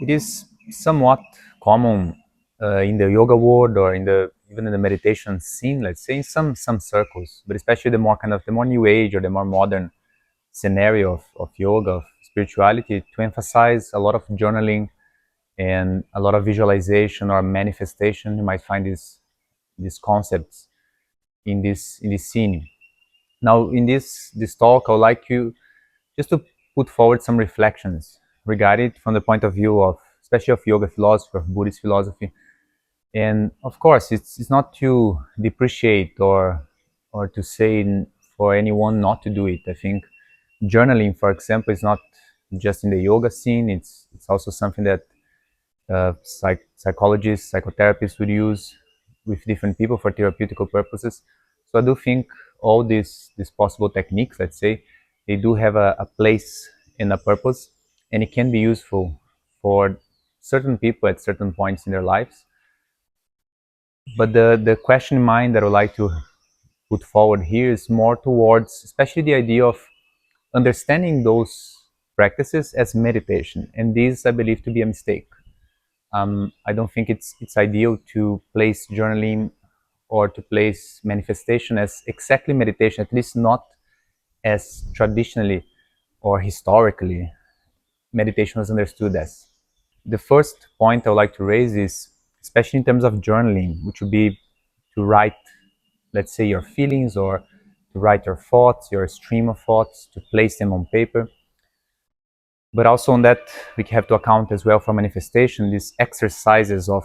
It is somewhat common in the yoga world or even in the meditation scene, let's say, in some circles, but especially the more new age or the more modern scenario of yoga, of spirituality, to emphasize a lot of journaling and a lot of visualization or manifestation. You might find these concepts in this scene. Now, in this talk, I would like you just to put forward some reflections regarding it from the point of view of, especially of yoga philosophy, of Buddhist philosophy. And of course, it's not to depreciate or to say for anyone not to do it. I think journaling, for example, is not just in the yoga scene. It's also something that psychologists, psychotherapists would use with different people for therapeutical purposes. So I do think all these possible techniques, let's say, they do have a place and a purpose, and it can be useful for certain people at certain points in their lives. But the question in mind that I would like to put forward here is more towards, especially the idea of understanding those practices as meditation, and this I believe to be a mistake. I don't think it's ideal to place journaling or to place manifestation as exactly meditation, at least not as traditionally or historically meditation was understood as. The first point I would like to raise is, especially in terms of journaling, which would be to write, let's say, your feelings or to write your thoughts, your stream of thoughts, to place them on paper. But also on that, we have to account as well for manifestation, these exercises of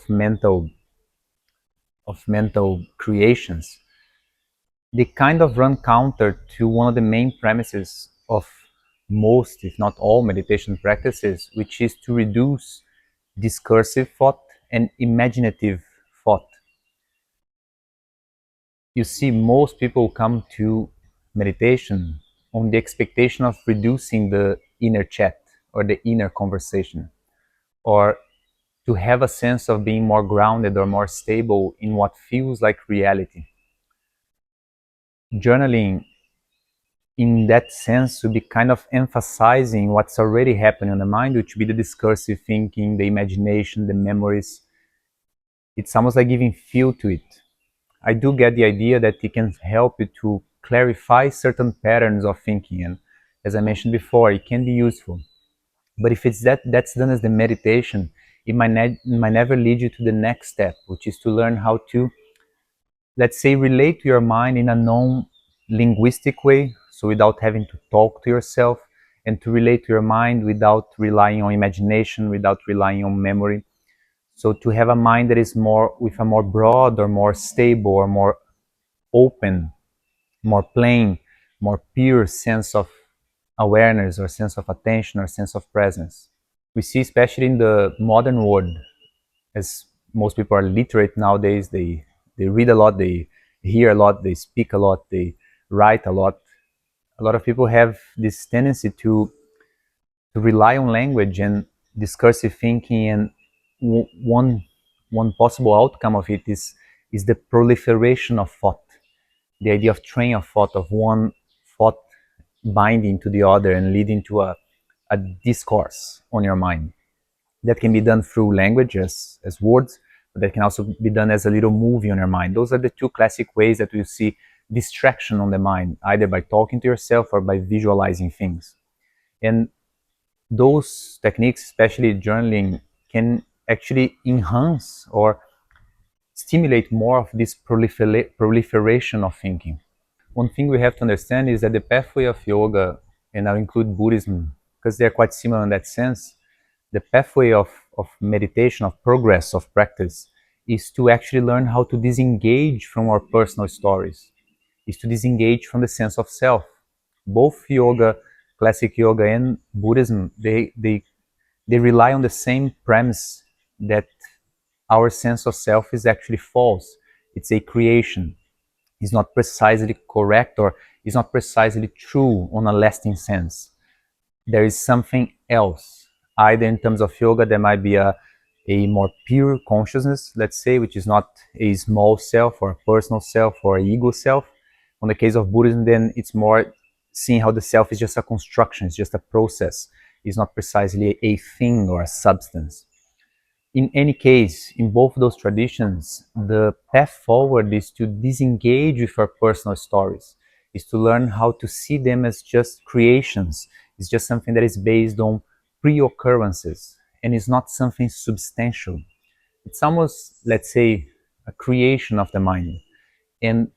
mental creations. They kind of run counter to one of the main premises of most, if not all, meditation practices, which is to reduce discursive thought and imaginative thought. You see, most people come to meditation on the expectation of reducing the inner chat or the inner conversation, or to have a sense of being more grounded or more stable in what feels like reality. Journaling, in that sense, would be kind of emphasizing what's already happening in the mind, which would be the discursive thinking, the imagination, the memories. It's almost like giving feel to it. I do get the idea that it can help you to clarify certain patterns of thinking, and as I mentioned before, it can be useful. But if it's that's done as the meditation, it might never lead you to the next step, which is to learn how to, let's say, relate to your mind in a non-linguistic way, so without having to talk to yourself, and to relate to your mind without relying on imagination, without relying on memory. So to have a mind that is more with a more broad or more stable or more open, more plain, more pure sense of awareness or sense of attention or sense of presence. We see, especially in the modern world, as most people are literate nowadays, they read a lot, they hear a lot, they speak a lot, they write a lot. A lot of people have this tendency to rely on language and discursive thinking, and one possible outcome of it is the proliferation of thought, the idea of train of thought, of one thought binding to the other and leading to a discourse on your mind. That can be done through language as words, but that can also be done as a little movie on your mind. Those are the two classic ways that you see distraction on the mind, either by talking to yourself or by visualizing things. And those techniques, especially journaling, can actually enhance or stimulate more of this proliferation of thinking. One thing we have to understand is that the pathway of yoga, and I'll include Buddhism because they're quite similar in that sense, the pathway of meditation, of progress, of practice, is to actually learn how to disengage from our personal stories, is to disengage from the sense of self. Both yoga, classic yoga, and Buddhism, they rely on the same premise that our sense of self is actually false. It's a creation. It's not precisely correct, or it's not precisely true on a lasting sense. There is something else. Either in terms of yoga, there might be a more pure consciousness, let's say, which is not a small self or a personal self or an ego self. On the case of Buddhism, then it's more seeing how the self is just a construction, it's just a process. is not precisely a thing or a substance. In any case, in both those traditions, the path forward is to disengage with our personal stories, is to learn how to see them as just creations. It's just something that is based on pre-occurrences and is not something substantial. It's almost, let's say, a creation of the mind. And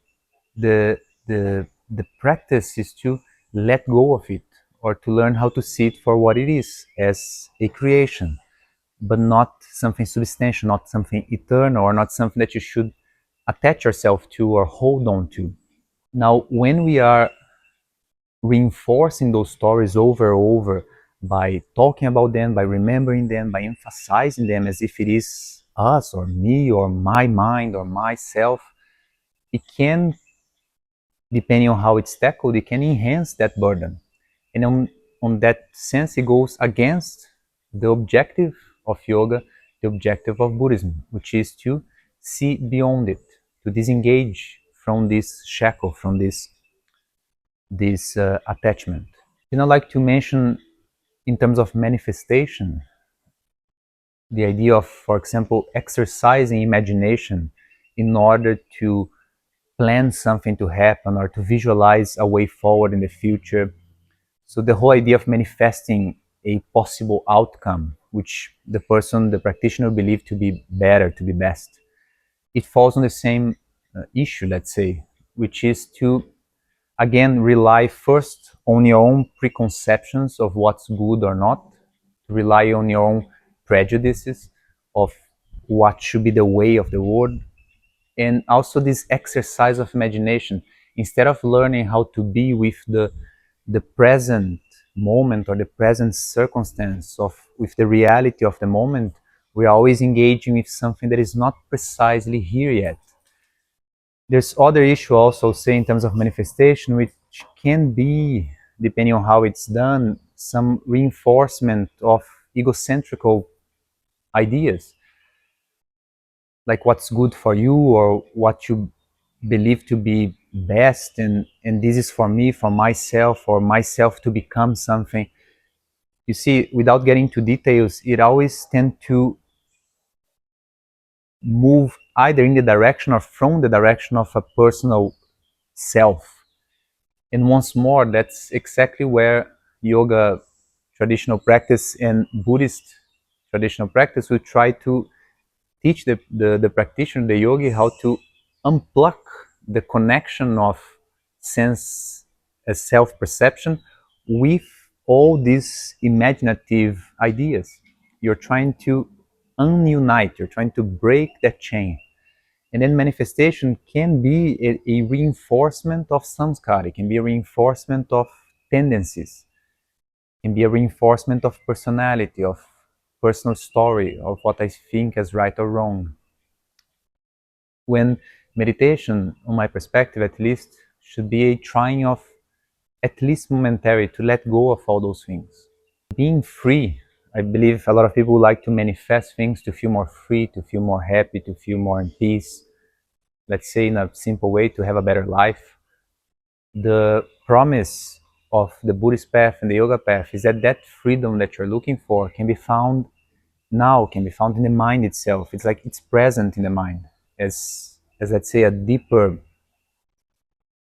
the the practice is to let go of it, or to learn how to see it for what it is, as a creation, but not something substantial, not something eternal, or not something that you should attach yourself to or hold on to. Now, when we are reinforcing those stories over and over by talking about them, by remembering them, by emphasizing them as if it is us or me or my mind or myself, it can, depending on how it's tackled, it can enhance that burden. And on that sense, it goes against the objective of yoga, the objective of Buddhism, which is to see beyond it, to disengage from this shackle, from this attachment. I like to mention, in terms of manifestation, the idea of, for example, exercising imagination in order to plan something to happen or to visualize a way forward in the future. So the whole idea of manifesting a possible outcome, which the person, the practitioner, believe to be better, to be best, it falls on the same issue, let's say, which is to, again, rely first on your own preconceptions of what's good or not, to rely on your own prejudices of what should be the way of the world, and also this exercise of imagination. Instead of learning how to be with the present moment or the present circumstance of with the reality of the moment, we are always engaging with something that is not precisely here yet. There's other issue also, say, in terms of manifestation, which can be, depending on how it's done, some reinforcement of egocentrical ideas, like what's good for you or what you believe to be best, and this is for me, for myself, or myself to become something. You see, without getting into details, it always tends to move either in the direction or from the direction of a personal self. And once more, that's exactly where yoga traditional practice and Buddhist traditional practice will try to teach the practitioner, the yogi, how to unplug the connection of sense as self-perception with all these imaginative ideas. You're trying to ununite, you're trying to break that chain. And then manifestation can be a reinforcement of samskara, it can be a reinforcement of tendencies, it can be a reinforcement of personality, of personal story, of what I think as right or wrong. When meditation, on my perspective at least, should be a trying of, at least momentary, to let go of all those things. Being free, I believe a lot of people like to manifest things to feel more free, to feel more happy, to feel more in peace. Let's say, in a simple way, to have a better life. The promise of the Buddhist path and the yoga path is that that freedom that you're looking for can be found now, can be found in the mind itself. It's like it's present in the mind as let's say a deeper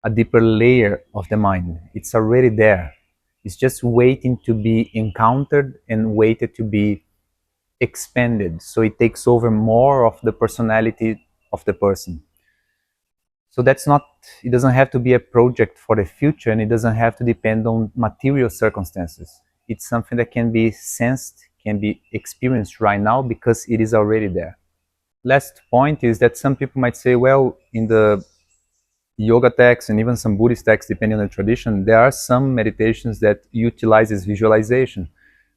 layer of the mind. It's already there. It's just waiting to be encountered and waited to be expanded. So it takes over more of the personality of the person. So that's not, it doesn't have to be a project for the future, and it doesn't have to depend on material circumstances. It's something that can be sensed, can be experienced right now because it is already there. Last point is that some people might say, well, in the yoga texts and even some Buddhist texts, depending on the tradition, there are some meditations that utilizes visualization.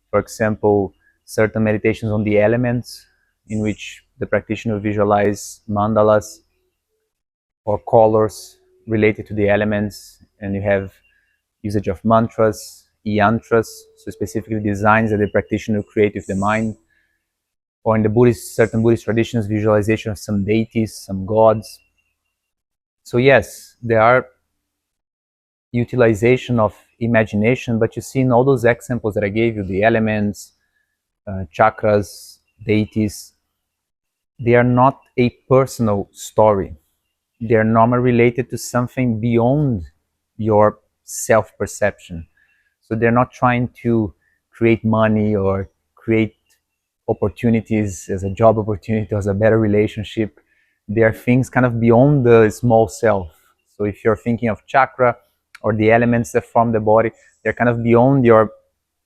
For example, certain meditations on the elements, in which the practitioner visualize mandalas or colors related to the elements, and you have usage of mantras, yantras, so specifically designs that the practitioner create with the mind. Or in the Buddhist, certain Buddhist traditions, visualization of some deities, some gods. So yes, there are utilization of imagination, but you see in all those examples that I gave you, the elements, chakras, deities, they are not a personal story. They are normally related to something beyond your self perception. So they're not trying to create money or create opportunities as a job opportunity or as a better relationship. They are things kind of beyond the small self. So if you're thinking of chakra or the elements that form the body, they're kind of beyond your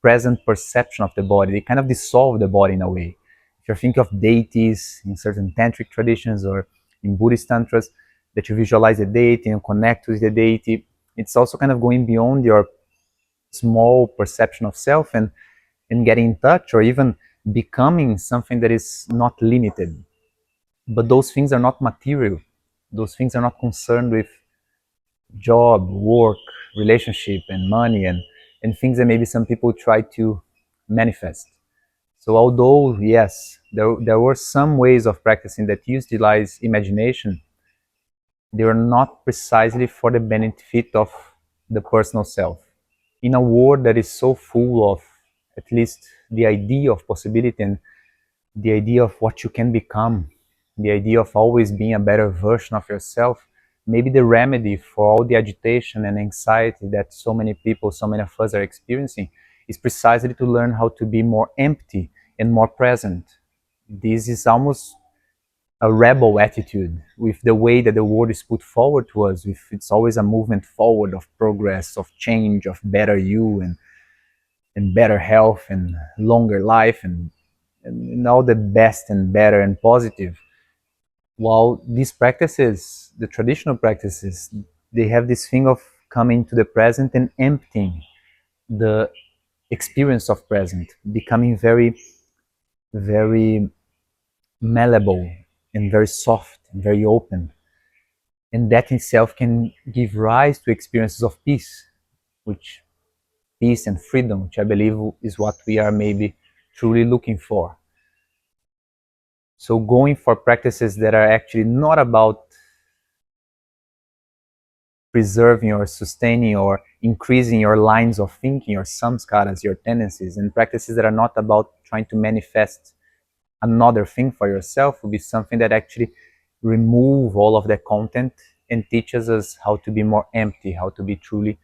present perception of the body. They kind of dissolve the body in a way. If you're thinking of deities in certain tantric traditions or in Buddhist tantras, that you visualize the deity and connect with the deity, it's also kind of going beyond your small perception of self and getting in touch or even becoming something that is not limited. But those things are not material. Those things are not concerned with job, work, relationship, and money, and things that maybe some people try to manifest. So although, yes, there were some ways of practicing that utilize imagination, they were not precisely for the benefit of the personal self. In a world that is so full of at least the idea of possibility and the idea of what you can become, the idea of always being a better version of yourself, maybe the remedy for all the agitation and anxiety that so many people, so many of us are experiencing is precisely to learn how to be more empty and more present. This is almost a rebel attitude with the way that the world is put forward to us. With it's always a movement forward of progress, of change, of better you and better health and longer life and all the best and better and positive. While these practices, the traditional practices, they have this thing of coming to the present and emptying the experience of present, becoming very, very malleable and very soft and very open. And that itself can give rise to experiences of peace, which peace and freedom, which I believe is what we are maybe truly looking for. So going for practices that are actually not about preserving or sustaining or increasing your lines of thinking, your samskaras, your tendencies, and practices that are not about trying to manifest another thing for yourself will be something that actually remove all of the content and teaches us how to be more empty, how to be truly